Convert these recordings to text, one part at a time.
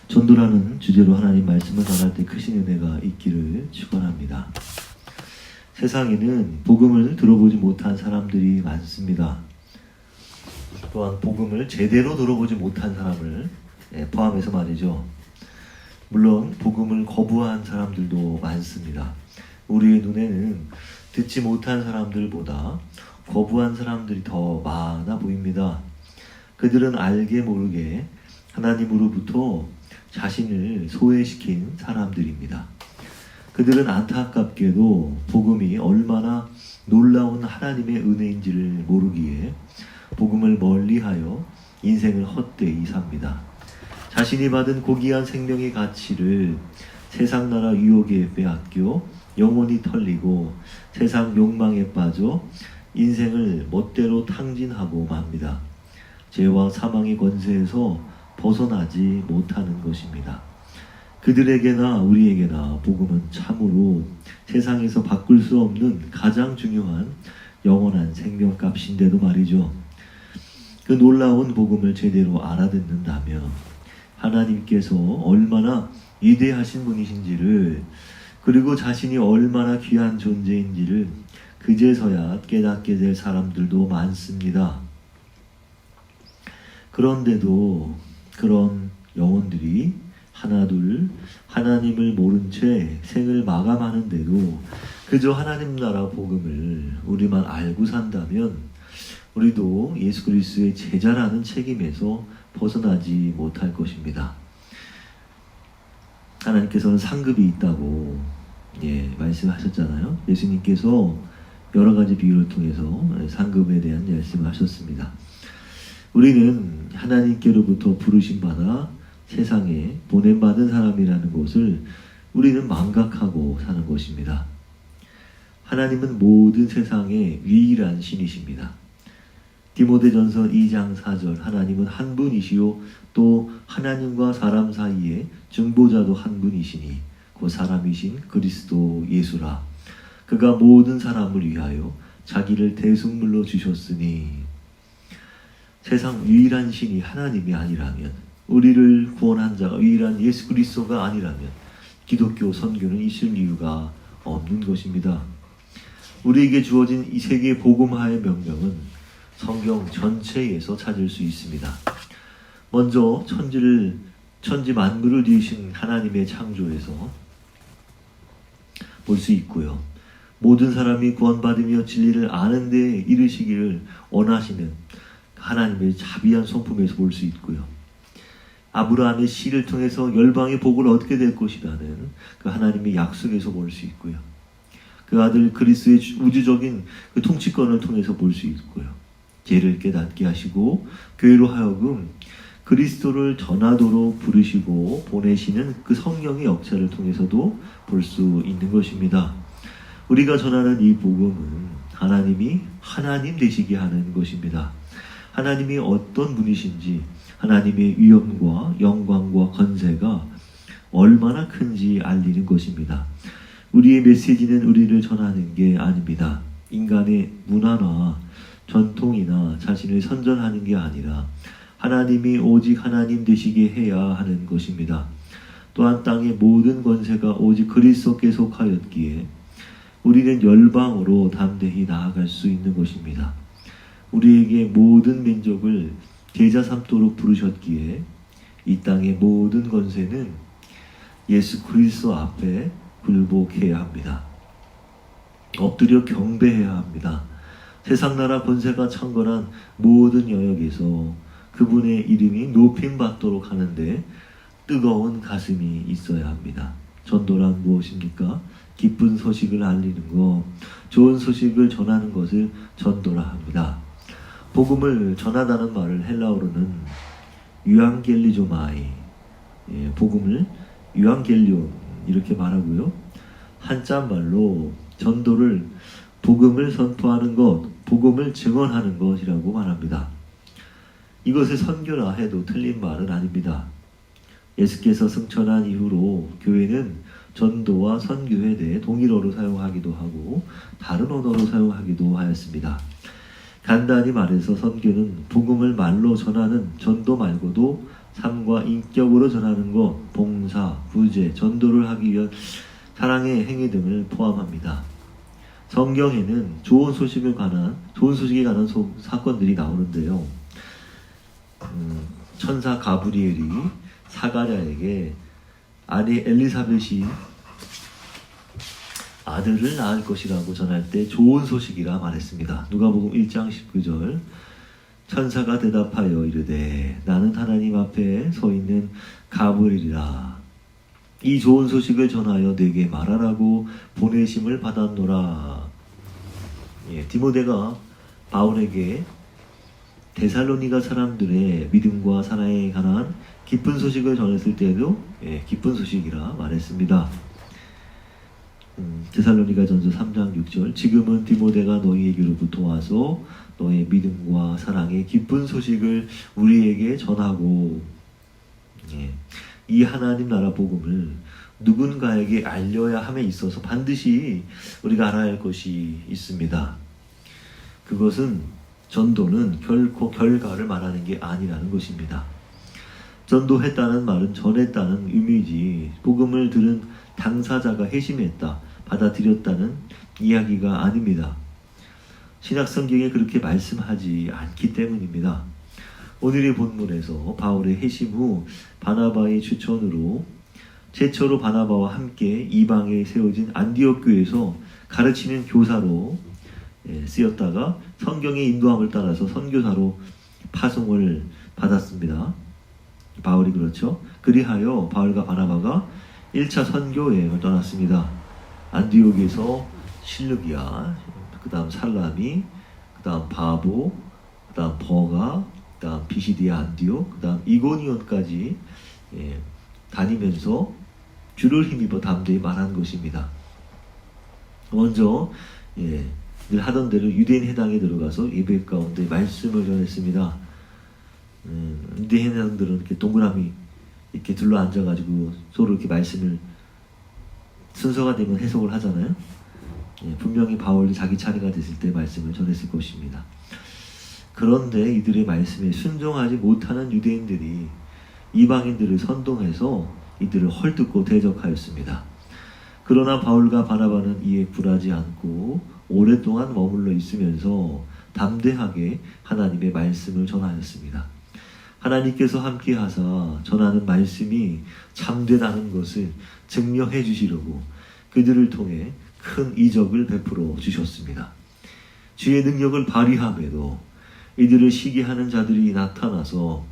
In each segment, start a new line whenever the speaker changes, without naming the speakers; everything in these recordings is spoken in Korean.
전도라는 주제로 하나님 말씀을 전할 때 크신 은혜가 있기를 축원합니다. 세상에는 복음을 들어보지 못한 사람들이 많습니다. 또한 복음을 제대로 들어보지 못한 사람을 포함해서 말이죠. 물론 복음을 거부한 사람들도 많습니다. 우리의 눈에는 듣지 못한 사람들보다 거부한 사람들이 더 많아 보입니다. 그들은 알게 모르게 하나님으로부터 자신을 소외시킨 사람들입니다. 그들은 안타깝게도 복음이 얼마나 놀라운 하나님의 은혜인지를 모르기에 복음을 멀리하여 인생을 헛되이 삽니다. 자신이 받은 고귀한 생명의 가치를 세상 나라 유혹에 빼앗겨 영혼이 털리고 세상 욕망에 빠져 인생을 멋대로 탕진하고 맙니다. 죄와 사망의 권세에서 벗어나지 못하는 것입니다. 그들에게나 우리에게나 복음은 참으로 세상에서 바꿀 수 없는 가장 중요한 영원한 생명값인데도 말이죠. 그 놀라운 복음을 제대로 알아듣는다면 하나님께서 얼마나 위대하신 분이신지를, 그리고 자신이 얼마나 귀한 존재인지를 그제서야 깨닫게 될 사람들도 많습니다. 그런데도 그런 영혼들이 하나둘 하나님을 모른 채 생을 마감하는데도 그저 하나님 나라 복음을 우리만 알고 산다면 우리도 예수 그리스도의 제자라는 책임에서 벗어나지 못할 것입니다. 하나님께서는 상급이 있다고 말씀하셨잖아요. 예수님께서 여러 가지 비유를 통해서 상급에 대한 말씀을 하셨습니다. 우리는 하나님께로부터 부르심 받아 세상에 보냄받은 사람이라는 것을 우리는 망각하고 사는 것입니다. 하나님은 모든 세상의 유일한 신이십니다. 디모데전서 2장 4절, 하나님은 한 분이시요 또 하나님과 사람 사이에 중보자도 한 분이시니 그 사람이신 그리스도 예수라. 그가 모든 사람을 위하여 자기를 대속물로 주셨으니. 세상 유일한 신이 하나님이 아니라면, 우리를 구원한 자가 유일한 예수 그리스도가 아니라면 기독교 선교는 있을 이유가 없는 것입니다. 우리에게 주어진 이 세계 복음화의 명령은 성경 전체에서 찾을 수 있습니다. 먼저 천지 만물을 지으신 하나님의 창조에서 볼 수 있고요. 모든 사람이 구원받으며 진리를 아는 데 이르시기를 원하시는 하나님의 자비한 성품에서 볼 수 있고요. 아브라함의 씨를 통해서 열방의 복을 얻게 될 것이라는 그 하나님의 약속에서 볼 수 있고요. 그 아들 그리스도의 우주적인 그 통치권을 통해서 볼 수 있고요. 죄를 깨닫게 하시고 교회로 하여금 그리스도를 전하도록 부르시고 보내시는 그 성령의 역사를 통해서도 볼 수 있는 것입니다. 우리가 전하는 이 복음은 하나님이 하나님 되시게 하는 것입니다. 하나님이 어떤 분이신지, 하나님의 위엄과 영광과 권세가 얼마나 큰지 알리는 것입니다. 우리의 메시지는 우리를 전하는 게 아닙니다. 인간의 문화나 전통이나 자신을 선전하는 게 아니라 하나님이 오직 하나님 되시게 해야 하는 것입니다. 또한 땅의 모든 권세가 오직 그리스도께 속하였기에 우리는 열방으로 담대히 나아갈 수 있는 것입니다. 우리에게 모든 민족을 제자 삼도록 부르셨기에 이 땅의 모든 권세는 예수 그리스도 앞에 굴복해야 합니다. 엎드려 경배해야 합니다. 세상 나라 권세가 창건한 모든 영역에서 그분의 이름이 높임받도록 하는데 뜨거운 가슴이 있어야 합니다. 전도란 무엇입니까? 기쁜 소식을 알리는 것, 좋은 소식을 전하는 것을 전도라 합니다. 복음을 전하다는 말을 헬라어로는 유앙겔리조마이, 복음을 유앙겔리온 이렇게 말하고요. 한자말로 전도를 복음을 선포하는 것, 복음을 증언하는 것이라고 말합니다. 이것을 선교라 해도 틀린 말은 아닙니다. 예수께서 승천한 이후로 교회는 전도와 선교에 대해 동일어로 사용하기도 하고 다른 언어로 사용하기도 하였습니다. 간단히 말해서 선교는 복음을 말로 전하는 전도 말고도 삶과 인격으로 전하는 것, 봉사, 구제, 전도를 하기 위한 사랑의 행위 등을 포함합니다. 성경에는 좋은 소식에 관한 사건들이 나오는데요. 천사 가브리엘이 사가랴에게 아내 엘리사벳이 아들을 낳을 것이라고 전할 때 좋은 소식이라 말했습니다. 누가복음 1장 19절 천사가 대답하여 이르되 나는 하나님 앞에 서 있는 가브리엘이라. 이 좋은 소식을 전하여 내게 말하라고 보내심을 받았노라. 디모데가 바울에게 데살로니가 사람들의 믿음과 사랑에 관한 기쁜 소식을 전했을 때에도 기쁜 소식이라 말했습니다. 데살로니가 전서 3장 6절 지금은 디모데가 너희에게로부터 와서 너의 믿음과 사랑의 기쁜 소식을 우리에게 전하고 이 하나님 나라 복음을 누군가에게 알려야 함에 있어서 반드시 우리가 알아야 할 것이 있습니다. 그것은 전도는 결코 결과를 말하는 게 아니라는 것입니다. 전도했다는 말은 전했다는 의미지 복음을 들은 당사자가 회심했다, 받아들였다는 이야기가 아닙니다. 신약성경에 그렇게 말씀하지 않기 때문입니다. 오늘의 본문에서 바울의 회심 후 바나바의 추천으로 최초로 바나바와 함께 이방에 세워진 안디옥 교회에서 가르치는 교사로 쓰였다가 성경의 인도함을 따라서 선교사로 파송을 받았습니다. 바울이 그렇죠. 그리하여 바울과 바나바가 1차 선교 여행을 떠났습니다. 안디옥에서 실루기아, 그 다음 살라미, 그 다음 바보, 그 다음 버가, 그 다음 비시디아 안디옥, 그 다음 이고니온까지 다니면서 주를 힘입어 담대히 말한 것입니다. 먼저 늘 하던 대로 유대인 회당에 들어가서 예배 가운데 말씀을 전했습니다. 유대인 회당들은 이렇게 동그라미 이렇게 둘러 앉아가지고 서로 이렇게 말씀을 순서가 되면 해석을 하잖아요. 분명히 바울이 자기 차례가 됐을 때 말씀을 전했을 것입니다. 그런데 이들의 말씀에 순종하지 못하는 유대인들이 이방인들을 선동해서 이들을 헐뜯고 대적하였습니다. 그러나 바울과 바나바는 이에 굴하지 않고 오랫동안 머물러 있으면서 담대하게 하나님의 말씀을 전하였습니다. 하나님께서 함께 하사 전하는 말씀이 참되다는 것을 증명해 주시려고 그들을 통해 큰 이적을 베풀어 주셨습니다. 주의 능력을 발휘함에도 이들을 시기하는 자들이 나타나서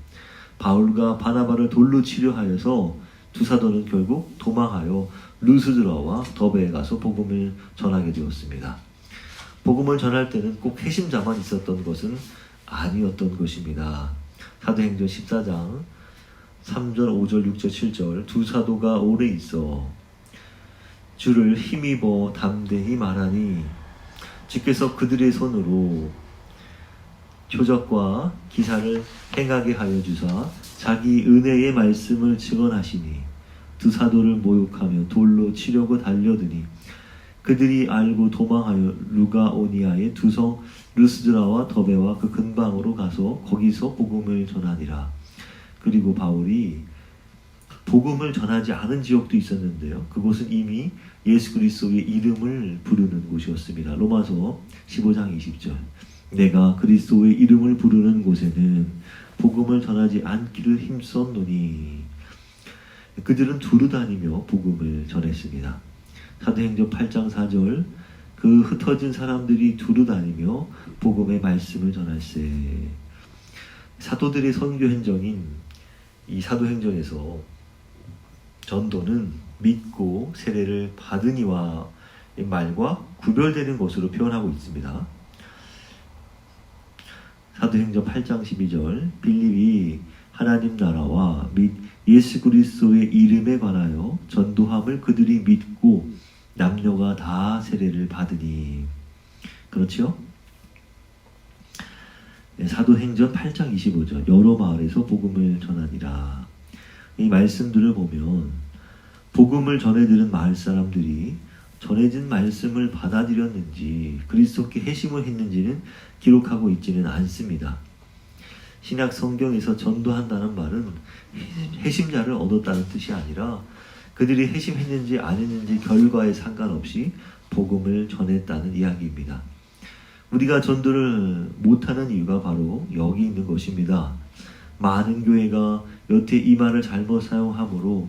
바울과 바나바를 돌로 치려하여서 두 사도는 결국 도망하여 루스드라와 더베에 가서 복음을 전하게 되었습니다. 복음을 전할 때는 꼭 회심자만 있었던 것은 아니었던 것입니다. 사도행전 14장 3절, 5절, 6절, 7절 두 사도가 오래 있어 주를 힘입어 담대히 말하니 주께서 그들의 손으로 표적과 기사를 행하게 하여 주사 자기 은혜의 말씀을 증언하시니 두 사도를 모욕하며 돌로 치려고 달려드니 그들이 알고 도망하여 루가오니아의 두 성 루스드라와 더베와 그 근방으로 가서 거기서 복음을 전하니라. 그리고 바울이 복음을 전하지 않은 지역도 있었는데요. 그곳은 이미 예수 그리스도의 이름을 부르는 곳이었습니다. 로마서 15장 20절 내가 그리스도의 이름을 부르는 곳에는 복음을 전하지 않기를 힘썼노니 그들은 두루 다니며 복음을 전했습니다. 사도행전 8장 4절 그 흩어진 사람들이 두루 다니며 복음의 말씀을 전할세. 사도들의 선교 행정인 이 사도행전에서 전도는 믿고 세례를 받으니와 말과 구별되는 것으로 표현하고 있습니다. 사도행전 8장 12절 빌립이 하나님 나라와 및 예수 그리스도의 이름에 관하여 전도함을 그들이 믿고 남녀가 다 세례를 받으니. 그렇죠? 사도행전 8장 25절 여러 마을에서 복음을 전하니라. 이 말씀들을 보면 복음을 전해들은 마을 사람들이 전해진 말씀을 받아들였는지 그리스도께 회심을 했는지는 기록하고 있지는 않습니다. 신약 성경에서 전도한다는 말은 회심자를 얻었다는 뜻이 아니라 그들이 회심했는지 안 했는지 결과에 상관없이 복음을 전했다는 이야기입니다. 우리가 전도를 못하는 이유가 바로 여기 있는 것입니다. 많은 교회가 여태 이 말을 잘못 사용함으로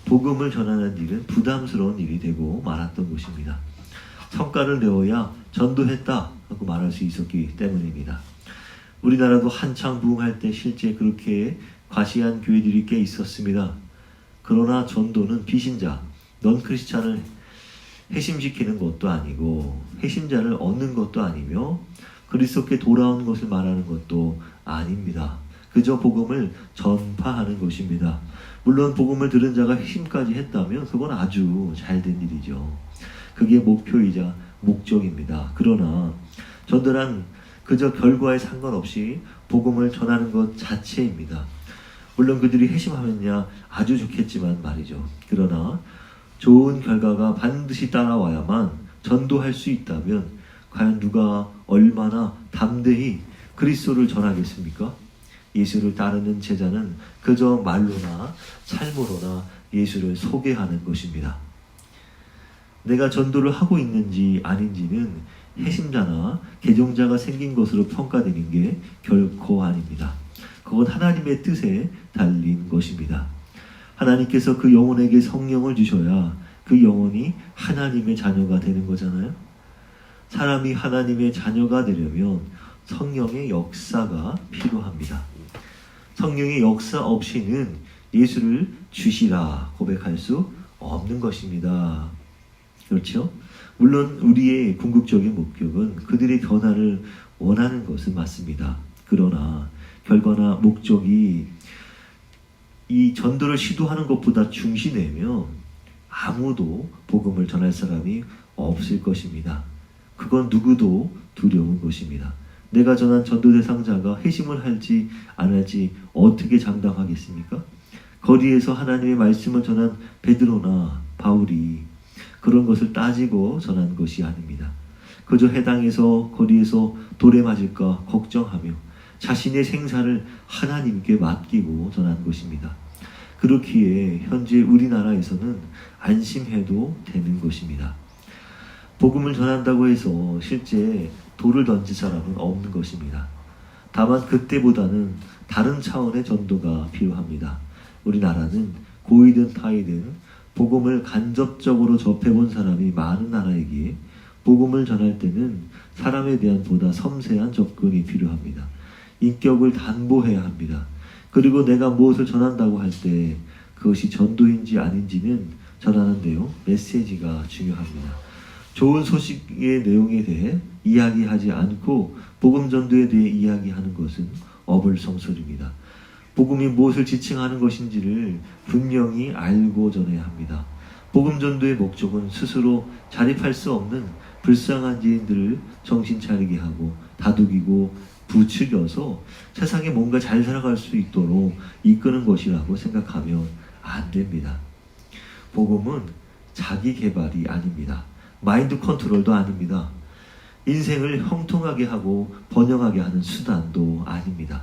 복음을 전하는 일은 부담스러운 일이 되고 말았던 것입니다. 성과를 내어야 전도했다 하고 말할 수 있었기 때문입니다. 우리나라도 한창 부흥할 때 실제 그렇게 과시한 교회들이 꽤 있었습니다. 그러나 전도는 비신자, 넌 크리스찬을 회심시키는 것도 아니고 회심자를 얻는 것도 아니며 그리스도께 돌아온 것을 말하는 것도 아닙니다. 그저 복음을 전파하는 것입니다. 물론 복음을 들은 자가 회심까지 했다면 그건 아주 잘된 일이죠. 그게 목표이자 목적입니다. 그러나 전도란 그저 결과에 상관없이 복음을 전하는 것 자체입니다. 물론 그들이 회심하면야 아주 좋겠지만 말이죠. 그러나 좋은 결과가 반드시 따라와야만 전도할 수 있다면 과연 누가 얼마나 담대히 그리스도를 전하겠습니까? 예수를 따르는 제자는 그저 말로나 삶으로나 예수를 소개하는 것입니다. 내가 전도를 하고 있는지 아닌지는 회심자나 개종자가 생긴 것으로 평가되는 게 결코 아닙니다. 그건 하나님의 뜻에 달린 것입니다. 하나님께서 그 영혼에게 성령을 주셔야 그 영혼이 하나님의 자녀가 되는 거잖아요. 사람이 하나님의 자녀가 되려면 성령의 역사가 필요합니다. 성령의 역사 없이는 예수를 주시라 고백할 수 없는 것입니다. 그렇죠? 물론 우리의 궁극적인 목적은 그들의 변화를 원하는 것은 맞습니다. 그러나 결과나 목적이 이 전도를 시도하는 것보다 중시되면 아무도 복음을 전할 사람이 없을 것입니다. 그건 누구도 두려운 것입니다. 내가 전한 전도 대상자가 회심을 할지 안 할지 어떻게 장담하겠습니까? 거리에서 하나님의 말씀을 전한 베드로나 바울이 그런 것을 따지고 전한 것이 아닙니다. 그저 해당에서 거리에서 돌에 맞을까 걱정하며 자신의 생사를 하나님께 맡기고 전한 것입니다. 그렇기에 현재 우리나라에서는 안심해도 되는 것입니다. 복음을 전한다고 해서 실제 돌을 던질 사람은 없는 것입니다. 다만 그때보다는 다른 차원의 전도가 필요합니다. 우리나라는 고이든 타이든 복음을 간접적으로 접해본 사람이 많은 나라이기에 복음을 전할 때는 사람에 대한 보다 섬세한 접근이 필요합니다. 인격을 담보해야 합니다. 그리고 내가 무엇을 전한다고 할 때 그것이 전도인지 아닌지는 전하는데요. 메시지가 중요합니다. 좋은 소식의 내용에 대해 이야기하지 않고 복음 전도에 대해 이야기하는 것은 어불성설입니다. 복음이 무엇을 지칭하는 것인지를 분명히 알고 전해야 합니다. 복음 전도의 목적은 스스로 자립할 수 없는 불쌍한 지인들을 정신 차리게 하고 다독이고 부추겨서 세상에 뭔가 잘 살아갈 수 있도록 이끄는 것이라고 생각하면 안 됩니다. 복음은 자기 개발이 아닙니다. 마인드 컨트롤도 아닙니다. 인생을 형통하게 하고 번영하게 하는 수단도 아닙니다.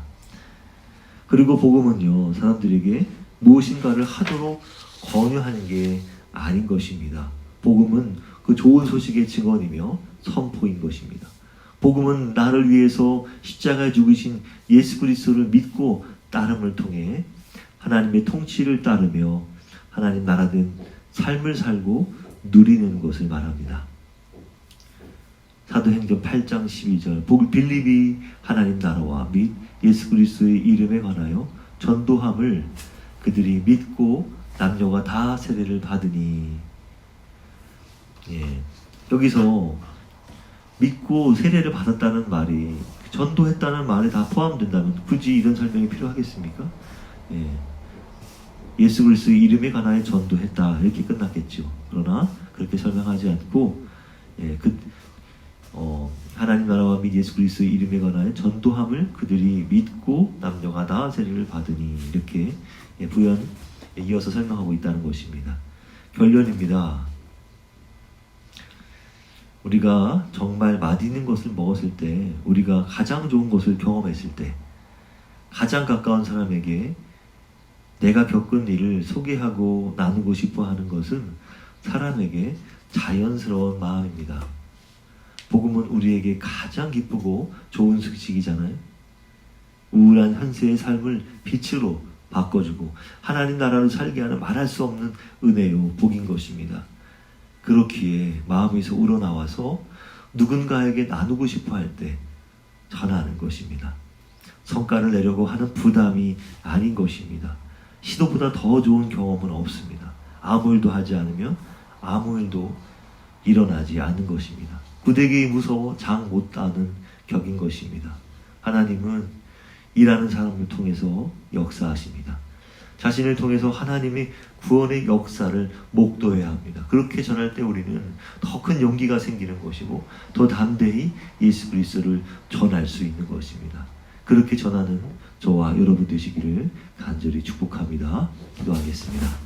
그리고 복음은요, 사람들에게 무엇인가를 하도록 권유하는 게 아닌 것입니다. 복음은 그 좋은 소식의 증언이며 선포인 것입니다. 복음은 나를 위해서 십자가에 죽으신 예수 그리스도를 믿고 따름을 통해 하나님의 통치를 따르며 하나님 나라된 삶을 살고 누리는 것을 말합니다. 사도행전 8장 12절 빌립이 하나님 나라와 및 예수 그리스도의 이름에 관하여 전도함을 그들이 믿고 남녀가 다 세례를 받으니. 여기서 믿고 세례를 받았다는 말이 전도했다는 말에 다 포함된다면 굳이 이런 설명이 필요하겠습니까? 예수 그리스도의 이름에 관하여 전도했다 이렇게 끝났겠죠. 그러나 그렇게 설명하지 않고 하나님 나라와 및 예수 그리스도의 이름에 관하여 전도함을 그들이 믿고 남녀가 다 세례를 받으니 이렇게 부연 이어서 설명하고 있다는 것입니다. 결론입니다. 우리가 정말 맛있는 것을 먹었을 때, 우리가 가장 좋은 것을 경험했을 때, 가장 가까운 사람에게 내가 겪은 일을 소개하고 나누고 싶어 하는 것은 사람에게 자연스러운 마음입니다. 복음은 우리에게 가장 기쁘고 좋은 소식이잖아요. 우울한 현세의 삶을 빛으로 바꿔주고 하나님 나라로 살게 하는 말할 수 없는 은혜요 복인 것입니다. 그렇기에 마음에서 우러나와서 누군가에게 나누고 싶어 할 때 전하는 것입니다. 성과를 내려고 하는 부담이 아닌 것입니다. 시도보다 더 좋은 경험은 없습니다. 아무 일도 하지 않으면 아무 일도 일어나지 않는 것입니다. 구데기 무서워 장 못 따는 격인 것입니다. 하나님은 일하는 사람을 통해서 역사하십니다. 자신을 통해서 하나님의 구원의 역사를 목도해야 합니다. 그렇게 전할 때 우리는 더 큰 용기가 생기는 것이고 더 담대히 예수 그리스도를 전할 수 있는 것입니다. 그렇게 전하는 저와 여러분 되시기를 간절히 축복합니다. 기도하겠습니다.